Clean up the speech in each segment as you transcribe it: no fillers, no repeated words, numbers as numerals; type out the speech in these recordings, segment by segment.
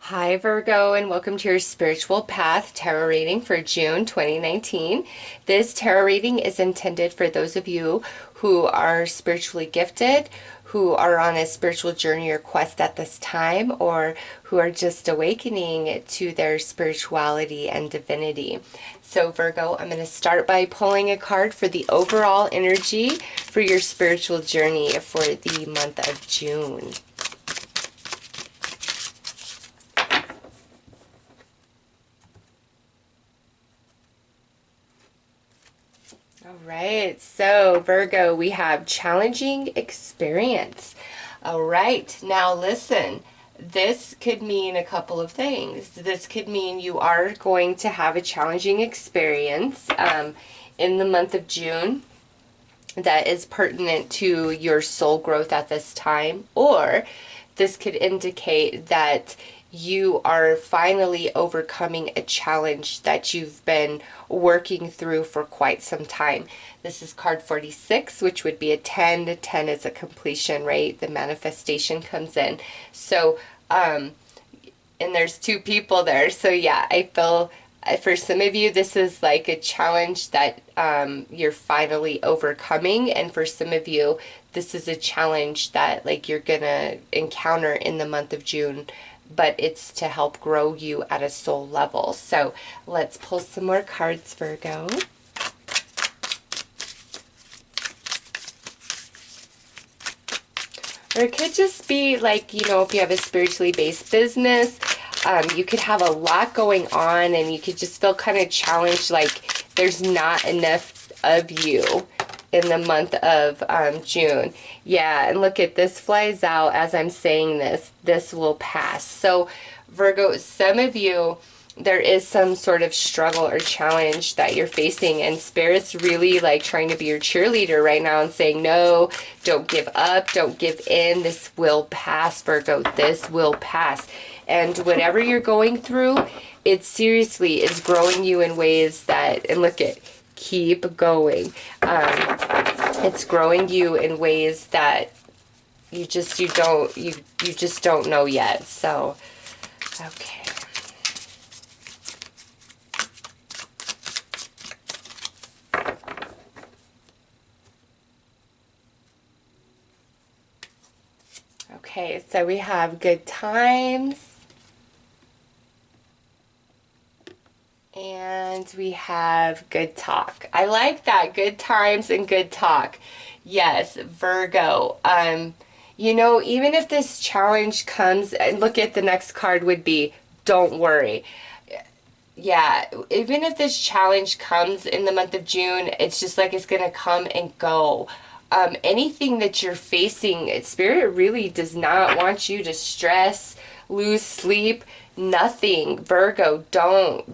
Hi Virgo, and welcome to your Spiritual Path Tarot reading for June 2019. This tarot reading is intended for those of you who are spiritually gifted, who are on a spiritual journey or quest at this time, or who are just awakening to their spirituality and divinity. So Virgo, I'm going to start by pulling a card for the overall energy for your spiritual journey for the month of June. All right, so Virgo, we have challenging experience. All right, now listen, this could mean a couple of things. This could mean you are going to have a challenging experience in the month of June that is pertinent to your soul growth at this time, or this could indicate that you are finally overcoming a challenge that you've been working through for quite some time. This is card 46, which would be a 10. 10 is a completion, right? The manifestation comes in. So, and there's two people there. So yeah, I feel for some of you, this is like a challenge that you're finally overcoming. And for some of you, this is a challenge that like you're gonna encounter in the month of June, but it's to help grow you at a soul level. So let's pull some more cards, Virgo. Or it could just be like, you know, if you have a spiritually based business, you could have a lot going on and you could just feel kind of challenged, like there's not enough of you in the month of June. Yeah, and look at this flies out as I'm saying this. This will pass. So Virgo, some of you, there is some sort of struggle or challenge that you're facing, and Spirit's really like trying to be your cheerleader right now and saying, no, don't give up, don't give in. This will pass, Virgo. This will pass. And whatever you're going through, it seriously is growing you in ways that, and look at, keep going. It's growing you in ways that you just don't know yet. So, okay. Okay, so we have good times. And we have good talk. I like that. Good times and good talk. Yes, Virgo. You know, even if this challenge comes, and look at the next card would be, don't worry. Yeah, even if this challenge comes in the month of June, it's just like it's going to come and go. Anything that you're facing, Spirit really does not want you to stress, lose sleep, nothing. Virgo, don't.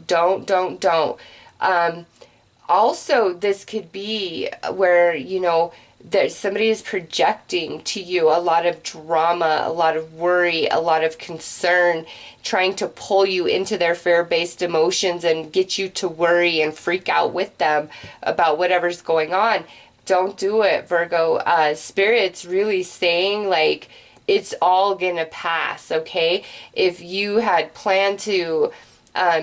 Also, this could be where, you know, that somebody is projecting to you a lot of drama, a lot of worry, a lot of concern, trying to pull you into their fear-based emotions and get you to worry and freak out with them about whatever's going on. Don't do it, Virgo. Spirit's really saying, like, it's all gonna pass, okay? If you had planned to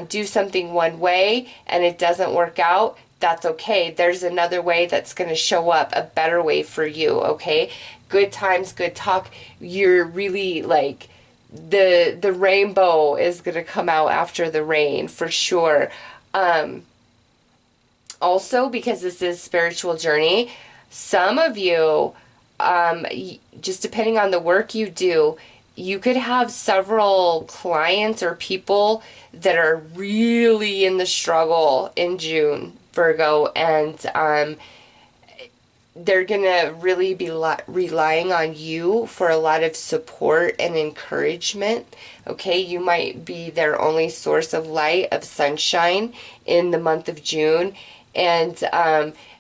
do something one way and it doesn't work out, that's okay. There's another way that's gonna show up, a better way for you, okay? Good times, good talk. You're really like, the rainbow is gonna come out after the rain, for sure. Also, because this is spiritual journey, some of you, just depending on the work you do, you could have several clients or people that are really in the struggle in June, Virgo, and they're gonna really be relying on you for a lot of support and encouragement. Okay, you might be their only source of light, of sunshine in the month of June. And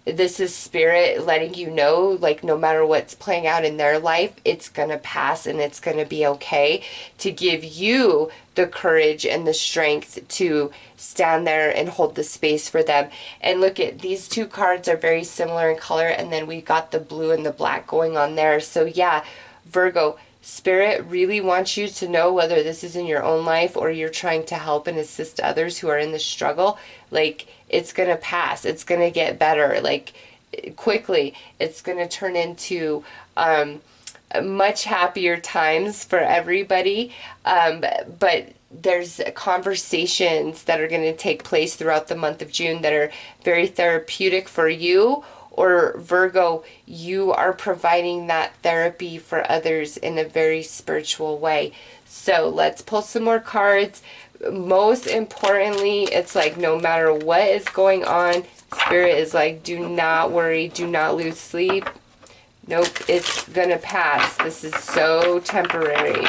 this is Spirit letting you know, like, no matter what's playing out in their life, it's gonna pass and it's gonna be okay, to give you the courage and the strength to stand there and hold the space for them. And look at these two cards are very similar in color, and then we've got the blue and the black going on there. So yeah, Virgo, Spirit really wants you to know, whether this is in your own life or you're trying to help and assist others who are in the struggle, like, it's going to pass. It's going to get better. Like, quickly. It's going to turn into much happier times for everybody. But there's conversations that are going to take place throughout the month of June that are very therapeutic for you. Or Virgo, you are providing that therapy for others in a very spiritual way. So let's pull some more cards. Most importantly, it's like, no matter what is going on, Spirit is like, do not worry, do not lose sleep. Nope, it's gonna pass. This is so temporary.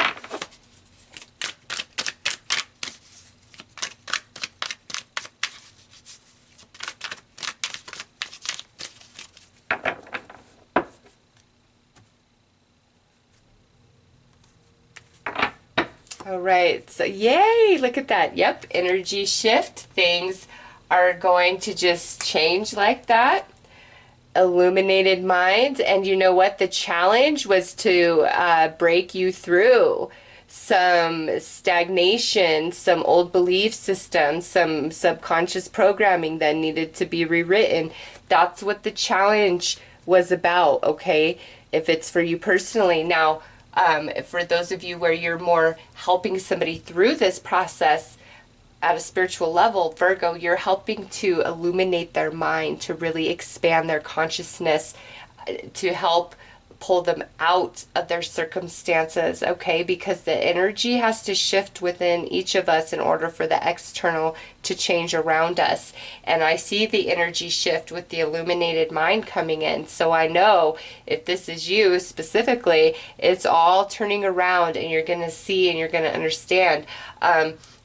All right, so yay, look at that. Yep, energy shift. Things are going to just change like that. Illuminated mind. And you know what? The challenge was to break you through some stagnation, some old belief systems, some subconscious programming that needed to be rewritten. That's what the challenge was about, okay? If it's for you personally. Now, for those of you where you're more helping somebody through this process at a spiritual level, Virgo, you're helping to illuminate their mind, to really expand their consciousness, to help pull them out of their circumstances, okay? Because the energy has to shift within each of us in order for the external to change around us. And I see the energy shift with the illuminated mind coming in. So I know if this is you specifically, it's all turning around, and you're going to see and you're going to understand.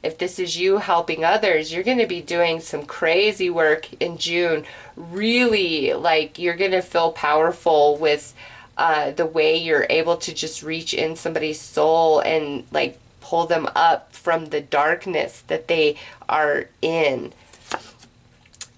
If this is you helping others, you're going to be doing some crazy work in June. Really, like, you're going to feel powerful with the way you're able to just reach in somebody's soul and, like, pull them up from the darkness that they are in.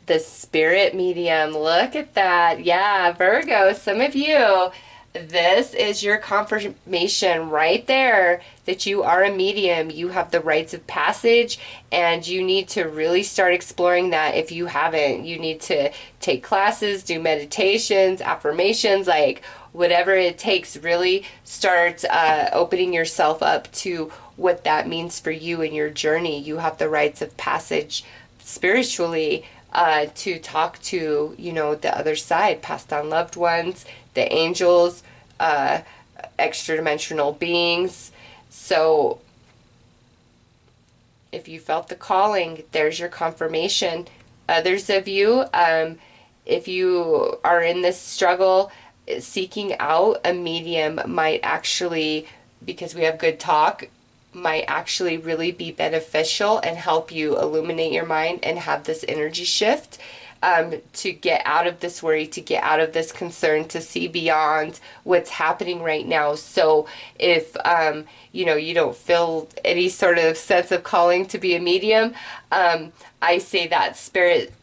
The spirit medium, look at that. Yeah, Virgo, some of you, this is your confirmation right there that you are a medium. You have the rites of passage, and you need to really start exploring that. If you haven't, you need to take classes, do meditations, affirmations, like whatever it takes. Really start opening yourself up to what that means for you in your journey. You have the rites of passage spiritually, to talk to, you know, the other side, passed on loved ones, the angels, extra dimensional beings. So if you felt the calling, there's your confirmation. Others of you, if you are in this struggle, seeking out a medium might actually, because we have good talk, might actually really be beneficial and help you illuminate your mind and have this energy shift, to get out of this worry, to get out of this concern, to see beyond what's happening right now. So if you know, you don't feel any sort of sense of calling to be a medium, I say that Spirit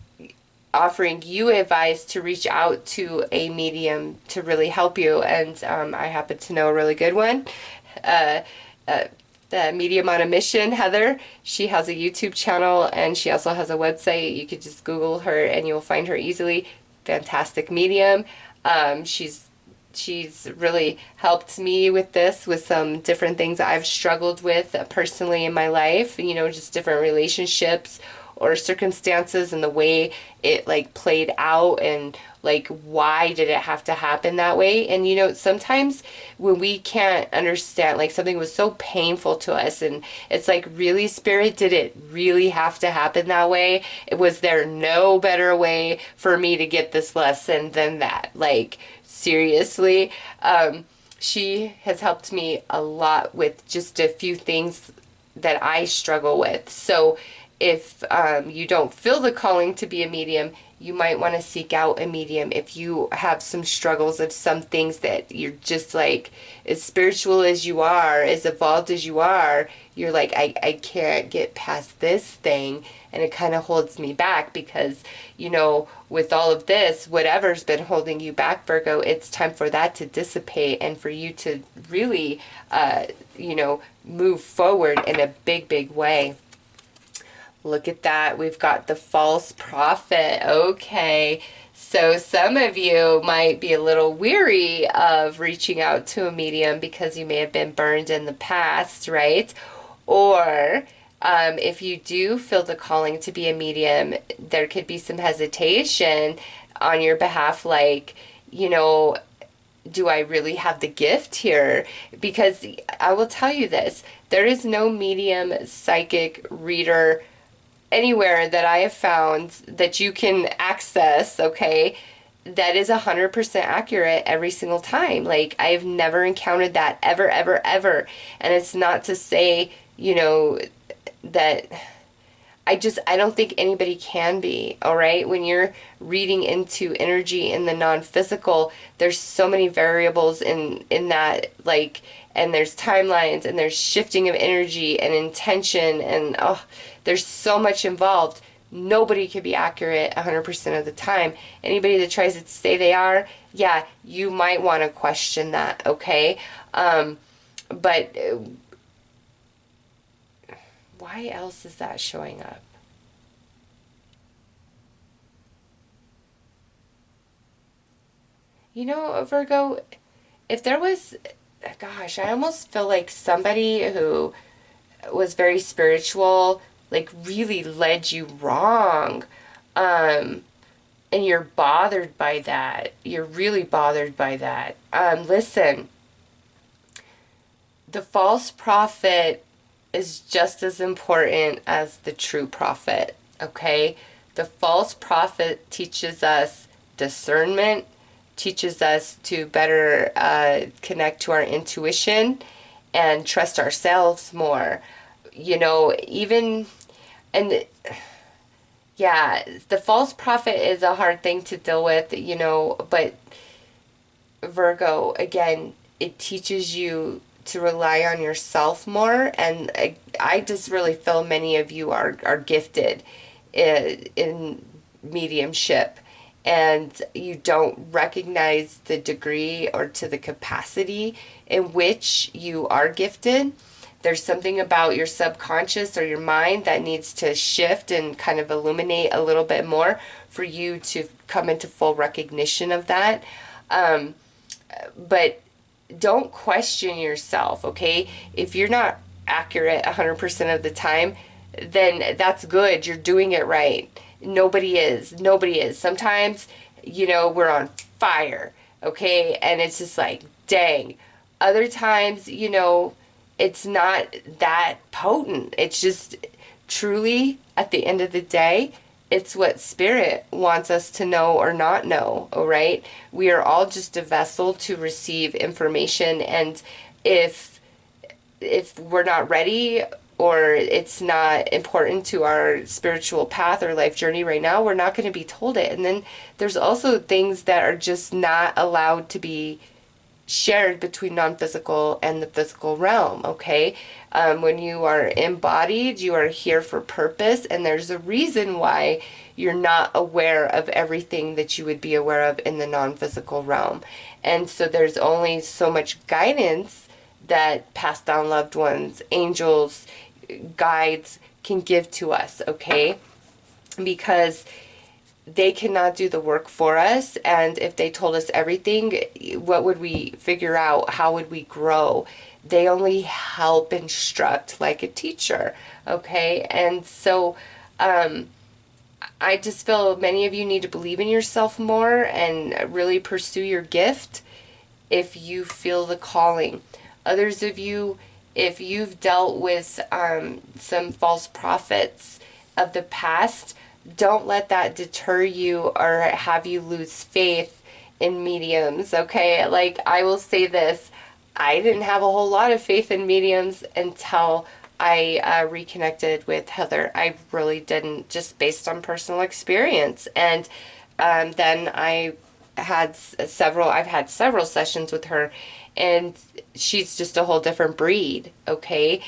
offering you advice to reach out to a medium to really help you. And I happen to know a really good one. The Medium on a Mission, Heather. She has a YouTube channel, and she also has a website. You could just Google her and you'll find her easily. Fantastic medium. She's really helped me with this, with some different things I've struggled with personally in my life, you know, just different relationships or circumstances and the way it, like, played out, and like, why did it have to happen that way? And you know, sometimes when we can't understand, like, something was so painful to us, and it's like, really, Spirit, did it really have to happen that way? Was there no better way for me to get this lesson than that? Like, seriously. She has helped me a lot with just a few things that I struggle with. So if you don't feel the calling to be a medium, you might want to seek out a medium. If you have some struggles of some things that you're just like, as spiritual as you are, as evolved as you are, you're like, I can't get past this thing, and it kind of holds me back because, you know, with all of this, whatever's been holding you back, Virgo, it's time for that to dissipate and for you to really, you know, move forward in a big, big way. Look at that. We've got the false prophet. Okay. So some of you might be a little weary of reaching out to a medium because you may have been burned in the past, right? Or if you do feel the calling to be a medium, there could be some hesitation on your behalf, like, you know, do I really have the gift here? Because I will tell you this, there is no medium, psychic, reader, anywhere that I have found that you can access, okay, that is 100% accurate every single time. Like, I've never encountered that ever, ever, ever. And it's not to say, you know, that I don't think anybody can be, all right? When you're reading into energy in the non-physical, there's so many variables in that, like, and there's timelines and there's shifting of energy and intention and there's so much involved. Nobody can be accurate 100% of the time. Anybody that tries to say they are, yeah, you might want to question that, okay? But why else is that showing up? You know, Virgo, if there was, gosh, I almost feel like somebody who was very spiritual, like, really led you wrong. And you're bothered by that. You're really bothered by that. Listen, the false prophet is just as important as the true prophet, okay? The false prophet teaches us discernment, teaches us to better connect to our intuition and trust ourselves more. You know, even, and yeah, the false prophet is a hard thing to deal with, you know, but Virgo, again, it teaches you to rely on yourself more. And I just really feel many of you are gifted in mediumship, and you don't recognize the degree or to the capacity in which you are gifted. There's something about your subconscious or your mind that needs to shift and kind of illuminate a little bit more for you to come into full recognition of that. But don't question yourself, okay? If you're not accurate 100% of the time, then that's good. You're doing it right. Nobody is. Nobody is. Sometimes, you know, we're on fire, okay? And it's just like, dang. Other times, you know, it's not that potent. It's just truly, at the end of the day, it's what spirit wants us to know or not know, all right? We are all just a vessel to receive information, and if we're not ready or it's not important to our spiritual path or life journey right now, we're not going to be told it. And then there's also things that are just not allowed to be shared between non-physical and the physical realm, okay? When you are embodied, you are here for purpose, and there's a reason why you're not aware of everything that you would be aware of in the non-physical realm. And so there's only so much guidance that passed down loved ones, angels, guides can give to us, okay? Because they cannot do the work for us, and if they told us everything, what would we figure out? How would we grow? They only help instruct like a teacher, okay? And so I just feel many of you need to believe in yourself more and really pursue your gift if you feel the calling. Others of you, if you've dealt with some false prophets of the past, don't let that deter you or have you lose faith in mediums, okay? Like, I will say this, I didn't have a whole lot of faith in mediums until I reconnected with Heather. I really didn't, just based on personal experience. And then I've had several sessions with her, and she's just a whole different breed, okay?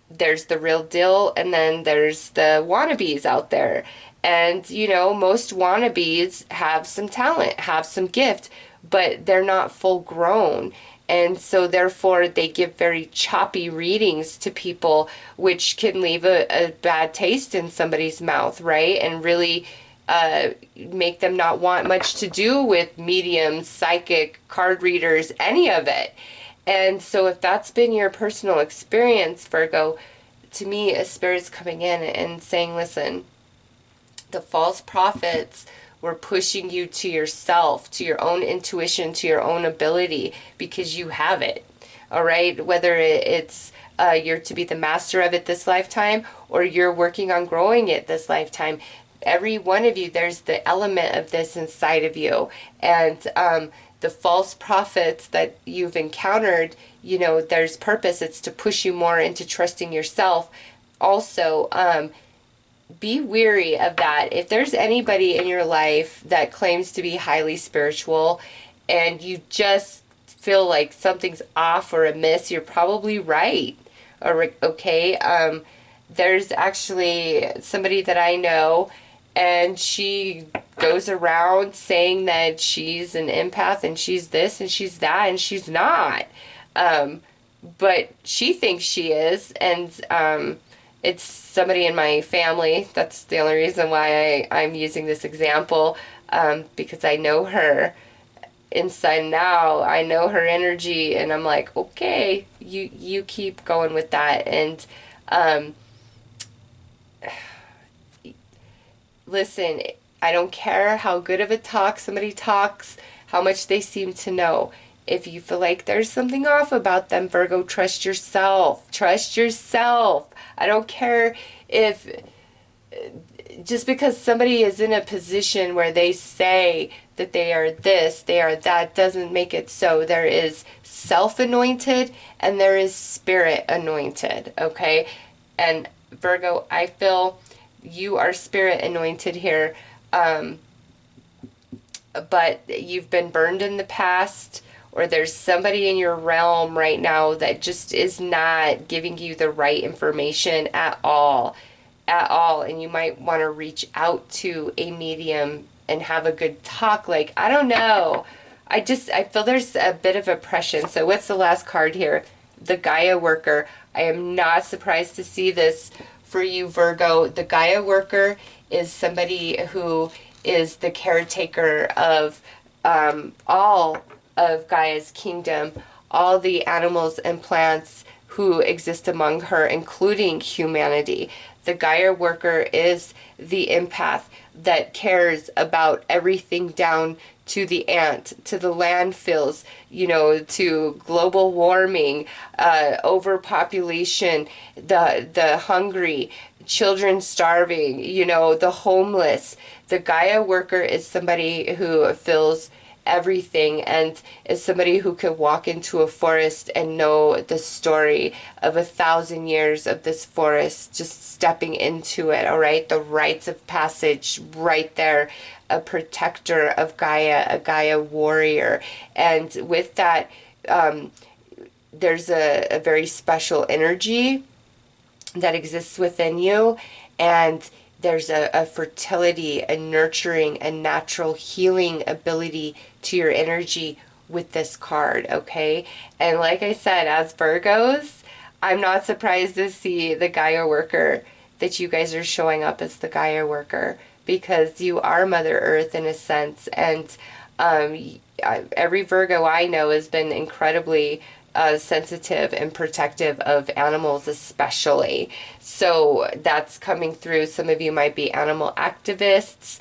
There's the real deal, and then there's the wannabes out there. And, most wannabes have some talent, have some gift, but they're not full grown. And so, therefore, they give very choppy readings to people, which can leave a bad taste in somebody's mouth, right? And really make them not want much to do with mediums, psychic, card readers, any of it. And so if that's been your personal experience, Virgo, to me, a spirit's coming in and saying, listen, the false prophets were pushing you to yourself, to your own intuition, to your own ability, because you have it. All right? Whether it's you're to be the master of it this lifetime, or you're working on growing it this lifetime. Every one of you, there's the element of this inside of you. And the false prophets that you've encountered, there's purpose. It's to push you more into trusting yourself. Also, be weary of that. If there's anybody in your life that claims to be highly spiritual and you just feel like something's off or amiss, you're probably right. Okay? There's actually somebody that I know, and she goes around saying that she's an empath and she's this and she's that, and she's not. But she thinks she is, and it's somebody in my family. That's the only reason why I'm using this example, because I know her inside and out. I know her energy, and I'm like, okay, you keep going with that. And listen, I don't care how good of a talk somebody talks, how much they seem to know. If you feel like there's something off about them, Virgo, trust yourself. Trust yourself. I don't care if just because somebody is in a position where they say that they are this, they are that, doesn't make it so. There is self-anointed and there is spirit anointed, okay? And Virgo, I feel you are spirit anointed here, but you've been burned in the past, or there's somebody in your realm right now that just is not giving you the right information at all, and you might want to reach out to a medium and have a good talk. Like, I don't know, I feel there's a bit of oppression. So what's the last card here? The Gaia worker. I am not surprised to see this for you, Virgo. The Gaia worker is somebody who is the caretaker of all of Gaia's kingdom, all the animals and plants who exist among her, including humanity. The Gaia worker is the empath that cares about everything down to the ant, to the landfills, to global warming, overpopulation, the hungry, children starving, the homeless. The Gaia worker is somebody who feels everything and is somebody who could walk into a forest and know the story of 1,000 years of this forest, just stepping into it. All right, the rites of passage right there. A protector of Gaia, a Gaia warrior. And with that, there's a very special energy that exists within you, and there's a fertility, a nurturing, a natural healing ability to your energy with this card, okay? And like I said, as Virgos, I'm not surprised to see the Gaia worker, that you guys are showing up as the Gaia worker, because you are Mother Earth in a sense. And every Virgo I know has been incredibly sensitive and protective of animals especially. So that's coming through. Some of you might be animal activists,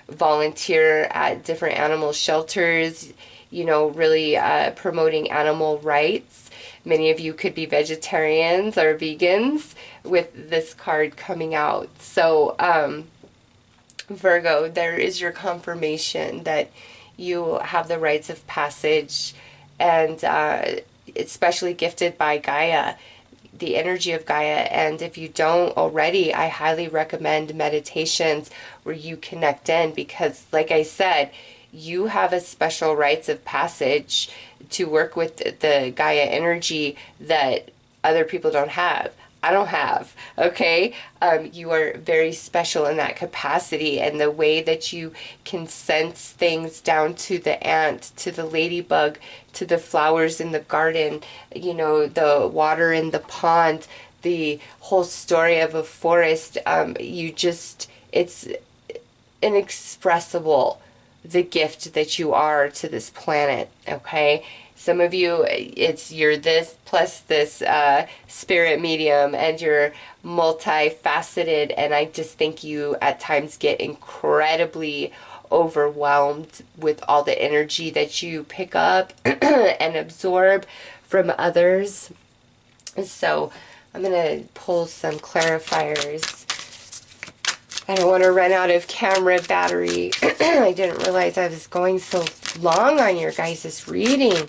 volunteer at different animal shelters, really promoting animal rights. Many of you could be vegetarians or vegans with this card coming out. So Virgo, there is your confirmation that you have the rites of passage, and especially gifted by Gaia. the energy of Gaia. And if you don't already, I highly recommend meditations where you connect in, because like I said, you have a special rites of passage to work with the Gaia energy that other people don't have. I don't have, okay? You are very special in that capacity, and the way that you can sense things down to the ant, to the ladybug, to the flowers in the garden, you know, the water in the pond, the whole story of a forest. It's inexpressible, the gift that you are to this planet, okay? Some of you, you're this plus this spirit medium, and you're multifaceted, and I just think you at times get incredibly overwhelmed with all the energy that you pick up and absorb from others. So I'm going to pull some clarifiers. I don't want to run out of camera battery. I didn't realize I was going so long on your guys' reading.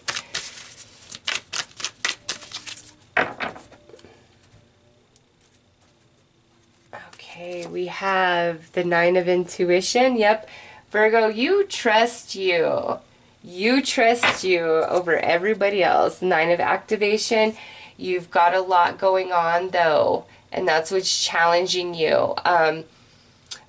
Okay, we have the Nine of Intuition. Yep, Virgo, you trust you. You trust you over everybody else. Nine of Activation. You've got a lot going on, though, and that's what's challenging you.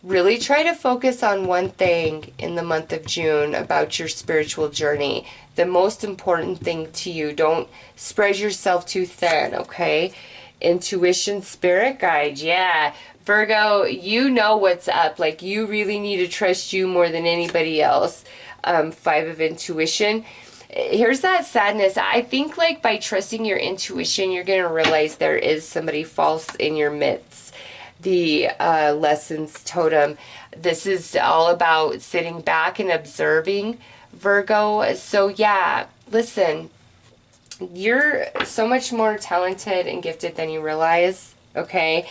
Really try to focus on one thing in the month of June about your spiritual journey. The most important thing to you. Don't spread yourself too thin, okay? Intuition, spirit guide, yeah. Virgo, you know what's up. Like, you really need to trust you more than anybody else. Five of Intuition. Here's that sadness. I think, like, by trusting your intuition, you're going to realize there is somebody false in your midst. The Lessons Totem. This is all about sitting back and observing, Virgo. So yeah, listen, you're so much more talented and gifted than you realize, okay?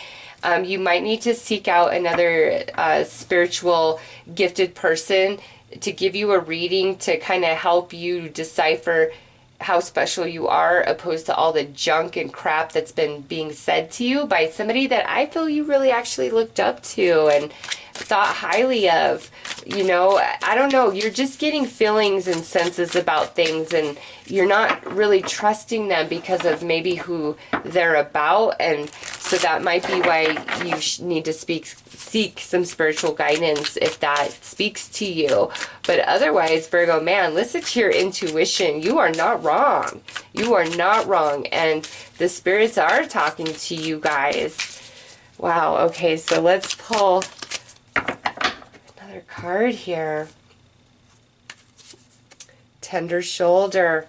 You might need to seek out another spiritual gifted person to give you a reading to kind of help you decipher how special you are, opposed to all the junk and crap that's been being said to you by somebody that I feel you really actually looked up to and thought highly of. You know, I don't know, you're just getting feelings and senses about things, and you're not really trusting them because of maybe who they're about, and so that might be why you need to seek some spiritual guidance if that speaks to you. But otherwise, Virgo, man, listen to your intuition. You are not wrong. You are not wrong, and the spirits are talking to you guys. Wow, okay, so let's pull another card here. Tender shoulder.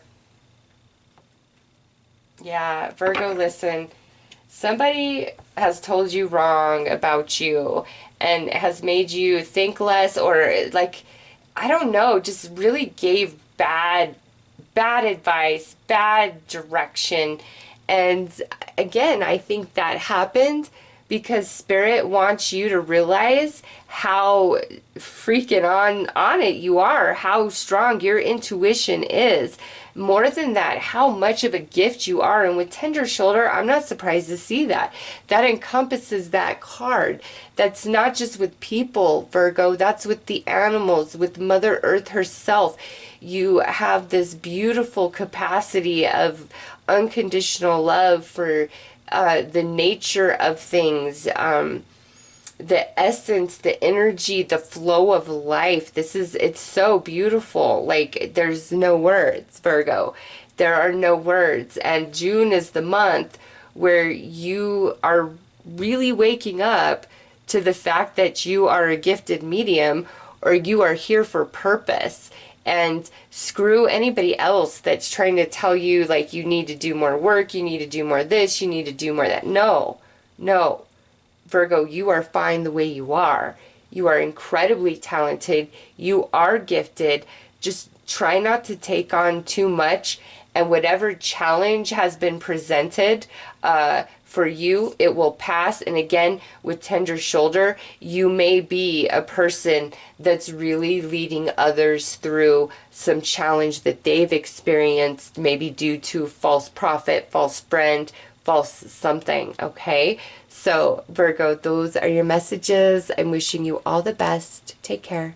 Yeah, Virgo, listen. Somebody has told you wrong about you and has made you think less, or like, I don't know, just really gave bad advice, bad direction. And again, I think that happened because Spirit wants you to realize how freaking on it you are, how strong your intuition is. More than that, how much of a gift you are. And with Tender Shoulder, I'm not surprised to see that. That encompasses that card. That's not just with people, Virgo. That's with the animals, with Mother Earth herself. You have this beautiful capacity of unconditional love for the nature of things, the essence, the energy, the flow of life. It's so beautiful. Like, there's no words, Virgo. There are no words. And June is the month where you are really waking up to the fact that you are a gifted medium, or you are here for purpose. And screw anybody else that's trying to tell you, like, you need to do more work, you need to do more this, you need to do more that. No. Virgo, you are fine the way you are. You are incredibly talented. You are gifted. Just try not to take on too much. And whatever challenge has been presented for you, it will pass. And again, with Tender Shoulder, you may be a person that's really leading others through some challenge that they've experienced, maybe due to false prophet, false friend, false something, okay? So Virgo, those are your messages. I'm wishing you all the best. Take care.